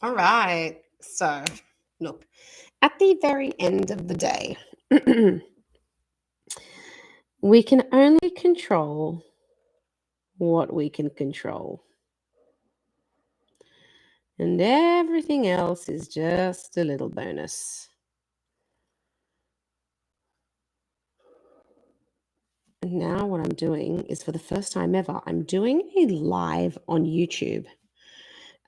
All right. So, look, at the very end of the day, we can only control what we can control. And everything else is just a little bonus. And now, what I'm doing is for the first time ever, I'm doing a live on YouTube.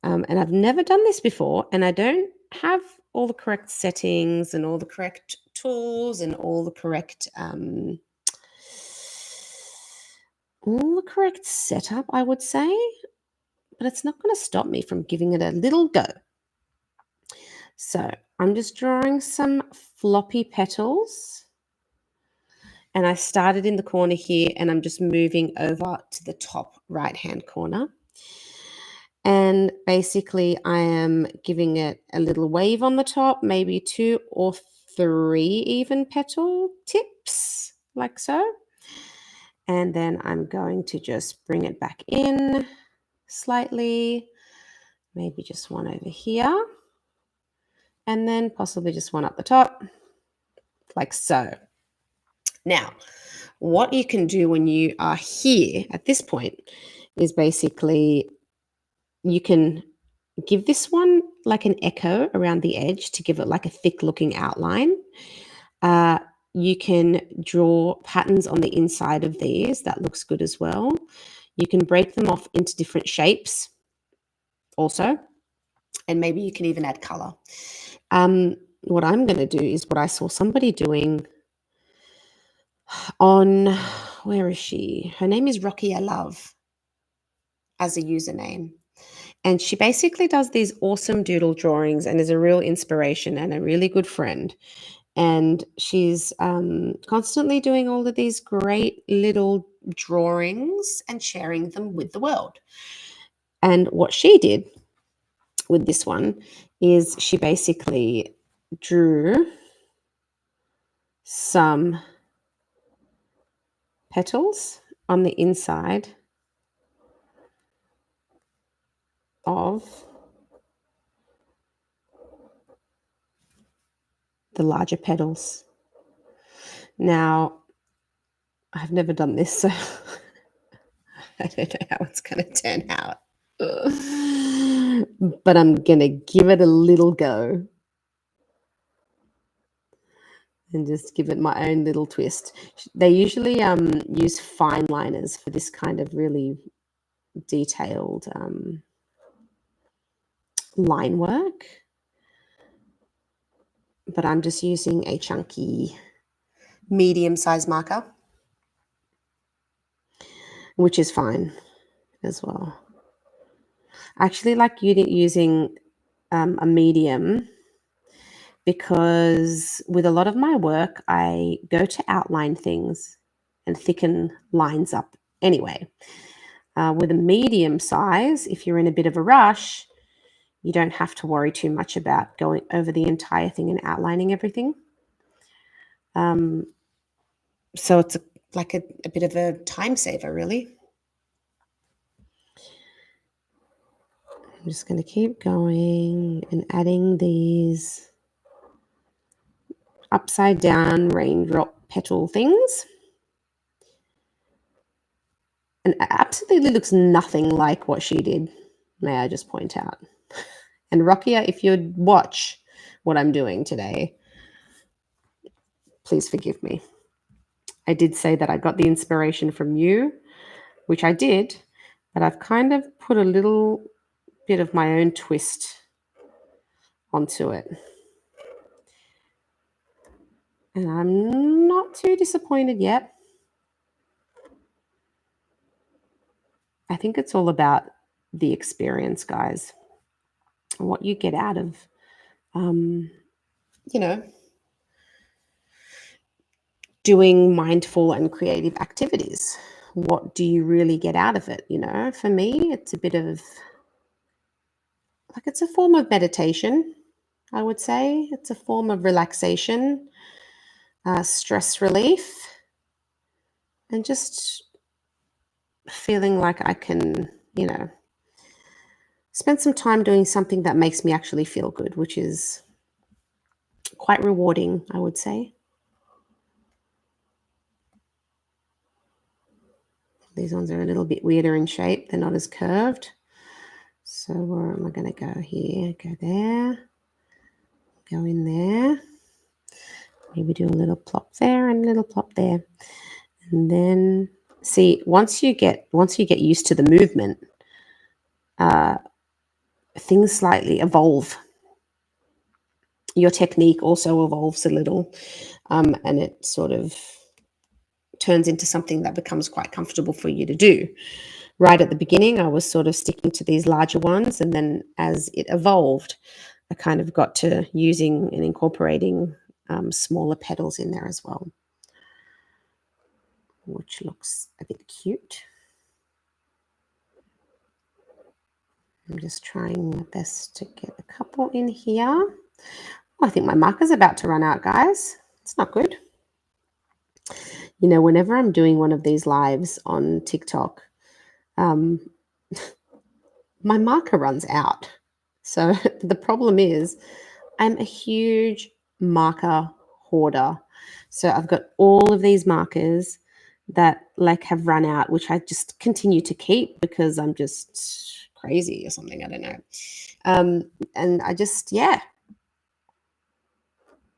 And I've never done this before, and I don't have all the correct settings and all the correct tools and all the correct setup, I would say, but it's not going to stop me from giving it a little go. So I'm just drawing some floppy petals, and I started in the corner here, and I'm just moving over to the top right hand corner. And basically, I am giving it a little wave on the top, maybe 2 or 3 even petal tips, like so. And then I'm going to just bring it back in slightly, maybe just one over here, and then possibly just one up the top, like so. Now, what you can do when you are here at this point is basically you can give this one like an echo around the edge to give it like a thick looking outline. You can draw patterns on the inside of these. That looks good as well. You can break them off into different shapes also, and maybe you can even add color. What I'm going to do is what I saw somebody doing on, where is she? Her name is Rocky I Love as a username. And she basically does these awesome doodle drawings and is a real inspiration and a really good friend. And she's constantly doing all of these great little drawings and sharing them with the world. And what she did with this one is she basically drew some petals on the inside of the larger petals. Now, I've never done this, so I don't know how it's going to turn out. But I'm going to give it a little go and just give it my own little twist. They usually use fine liners for this kind of really detailed line work. But I'm just using a chunky medium-sized marker, which is fine as well. I actually like using a medium because with a lot of my work, I go to outline things and thicken lines up anyway. With a medium size, if you're in a bit of a rush, you don't have to worry too much about going over the entire thing and outlining everything. So it's like a bit of a time saver, really. I'm just going to keep going and adding these upside down raindrop petal things. And it absolutely looks nothing like what she did, may I just point out. And Rokia, if you'd watch what I'm doing today, please forgive me. I did say that I got the inspiration from you, which I did, but I've kind of put a little bit of my own twist onto it. And I'm not too disappointed yet. I think it's all about the experience, guys. What you get out of, doing mindful and creative activities. What do you really get out of it? For me, it's a bit of like, it's a form of meditation, I would say. It's a form of relaxation, stress relief, and just feeling like I can, spend some time doing something that makes me actually feel good, which is quite rewarding, I would say. These ones are a little bit weirder in shape. They're not as curved. So where am I going to go here? Go there. Go in there. Maybe do a little plop there and a little plop there. And then see, once you get used to the movement, things slightly evolve. Your technique also evolves a little, and it sort of turns into something that becomes quite comfortable for you to do. Right at the beginning, I was sort of sticking to these larger ones, and then as it evolved, I kind of got to using and incorporating smaller petals in there as well, which looks a bit cute. I'm just trying my best to get a couple in here. Oh, I think my marker's about to run out, guys. It's not good. You know, whenever I'm doing one of these lives on TikTok, my marker runs out. So the problem is I'm a huge marker hoarder. So I've got all of these markers that like have run out, which I just continue to keep because I'm just crazy or something. I don't know. And I just, yeah,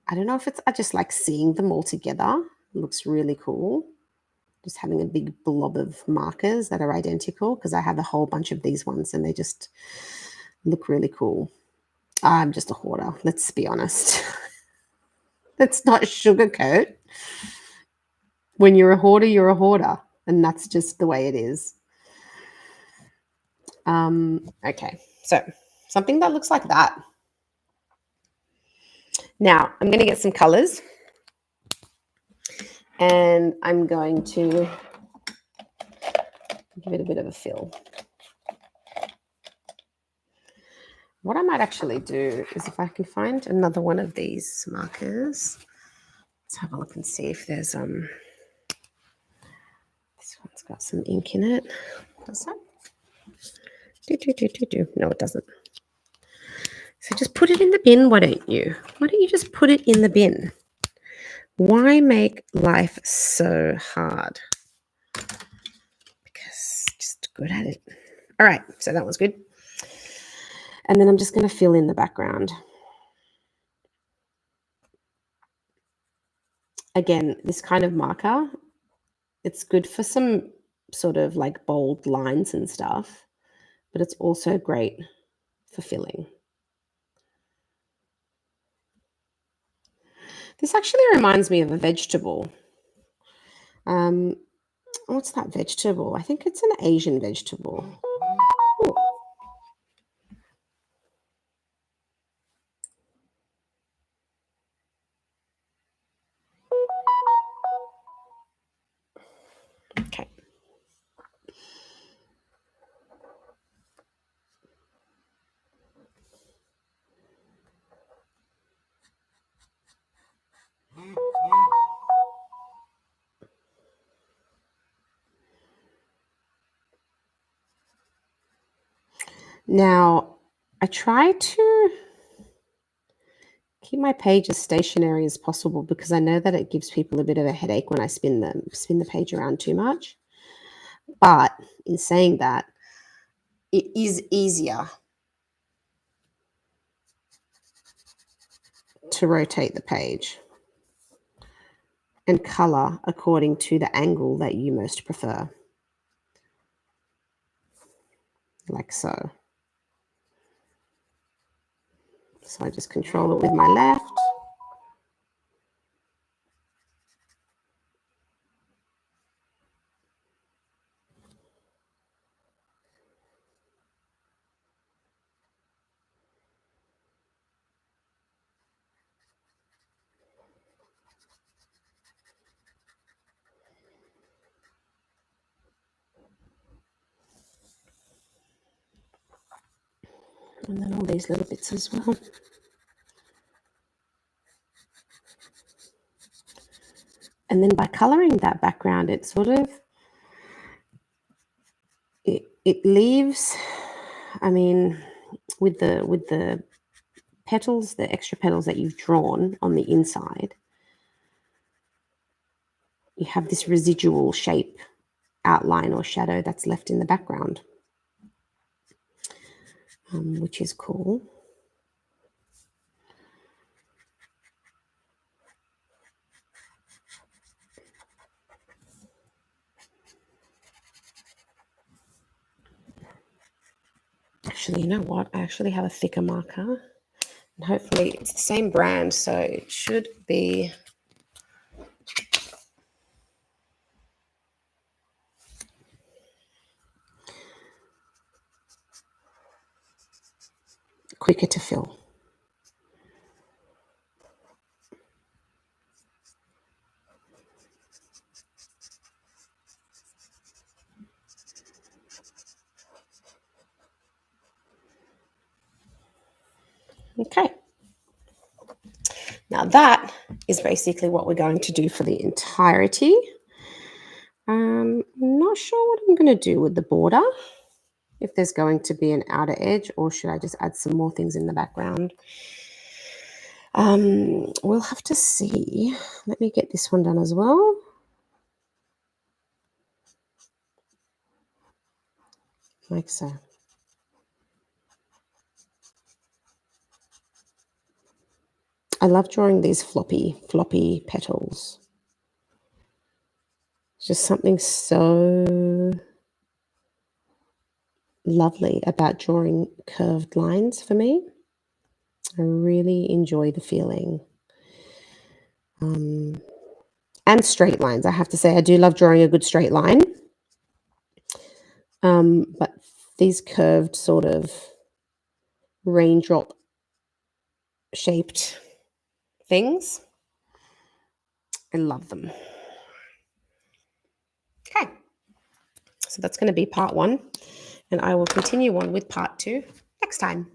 I don't know if it's, I just like seeing them all together. It looks really cool. Just having a big blob of markers that are identical because I have a whole bunch of these ones and they just look really cool. I'm just a hoarder. Let's be honest. Let's not sugarcoat. When you're a hoarder, you're a hoarder. And that's just the way it is. Okay, so something that looks like that. Now, I'm going to get some colors. And I'm going to give it a bit of a fill. What I might actually do is if I can find another one of these markers, let's have a look and see if there's this one's got some ink in it. Does that? No, it doesn't. So just put it in the bin, why don't you? Why don't you just put it in the bin? Why make life so hard? Because just good at it. All right, so that was good. And then I'm just going to fill in the background. Again, this kind of marker, it's good for some sort of like bold lines and stuff, but it's also great for filling. This actually reminds me of a vegetable. What's that vegetable? I think it's an Asian vegetable. Ooh. Okay. Now, I try to keep my page as stationary as possible because I know that it gives people a bit of a headache when I spin the page around too much. But in saying that, it is easier to rotate the page and color according to the angle that you most prefer. Like so. So I just control it with my left. And then all these little bits as well. And then by coloring that background, it sort of, it leaves I mean, with the petals, the extra petals that you've drawn on the inside, you have this residual shape, outline or shadow that's left in the background, which is cool. Actually, you know what? I actually have a thicker marker, and hopefully it's the same brand, so it should be quicker to fill. Okay. Now that is basically what we're going to do for the entirety. I'm not sure what I'm going to do with the border, if there's going to be an outer edge, or should I just add some more things in the background? We'll have to see. Let me get this one done as well. Like so. I love drawing these floppy petals. It's just something so lovely about drawing curved lines for me. I really enjoy the feeling. And straight lines, I have to say. I do love drawing a good straight line. But these curved sort of raindrop shaped things, I love them. Okay, so that's going to be part 1, and I will continue on with part 2 next time.